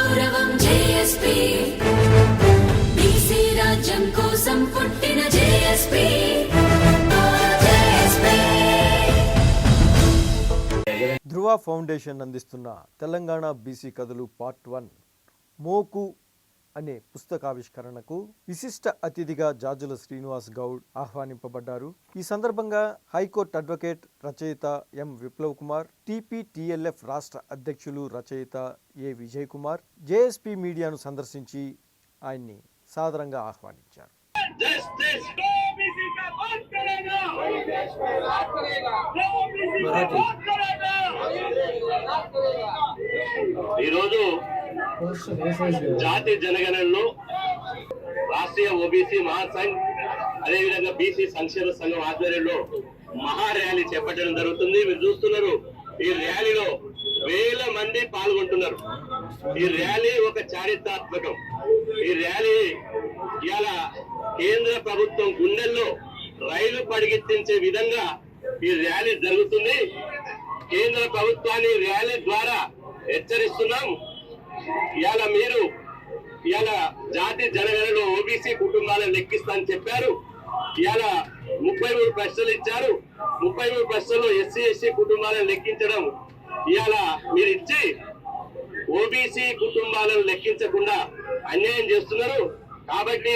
గౌరవం JSP BC రాజ్యం కోసం పుట్టిన జేఎస్పీ ధృవ ఫౌండేషన్ అందిస్తున్న తెలంగాణ బీసీ కథలు పార్ట్ 1 మోకు అనే పుస్తకావిష్కరణకు విశిష్ట అతిథిగా జాజుల శ్రీనివాస్ గౌడ్ ఆహ్వానింపబడ్డారు. ఈ సందర్భంగా హైకోర్టు అడ్వకేట్ రచయిత ఎం విప్లవ్ కుమార్, టీపీటీఎల్ఎఫ్ రాష్ట్ర అధ్యక్షులు రచయిత ఏ విజయ్ కుమార్ జేఎస్పీ మీడియాను సందర్శించి ఆయన్ని సాదరంగా ఆహ్వానించారు. ఈరోజు జాతీయ జనగణనలో రాష్ట్రీయ ఓబీసీ మహాసంఘ్ అదేవిధంగా బీసీ సంక్షేమ సంఘం ఆధ్వర్యంలో మహా ర్యాలీ చేపట్టడం జరుగుతుంది. మీరు చూస్తున్నారు, ఈ ర్యాలీలో వేల మంది పాల్గొంటున్నారు. ఈ ర్యాలీ ఒక చారిత్రాత్మకం. ఈ ర్యాలీ ఇవాళ కేంద్ర ప్రభుత్వం గుండెల్లో రైలు పడిగెత్తించే విధంగా ఈ ర్యాలీ జరుగుతుంది. కేంద్ర ప్రభుత్వాన్ని ర్యాలీ ద్వారా హెచ్చరిస్తున్నాం. ఇవాళ మీరు ఇవాళ జాతీయ జనగణనలో ఓబీసీ కుటుంబాలను లెక్కిస్తానని చెప్పారు. ఇవాళ 33 ప్రశ్నలు ఇచ్చారు. 33 ప్రశ్నలు ఎస్సీ ఎస్టీ కుటుంబాలను లెక్కించడం ఇవాళ మీరు ఇచ్చి ఓబీసీ కుటుంబాలను లెక్కించకుండా అన్యాయం చేస్తున్నారు. కాబట్టి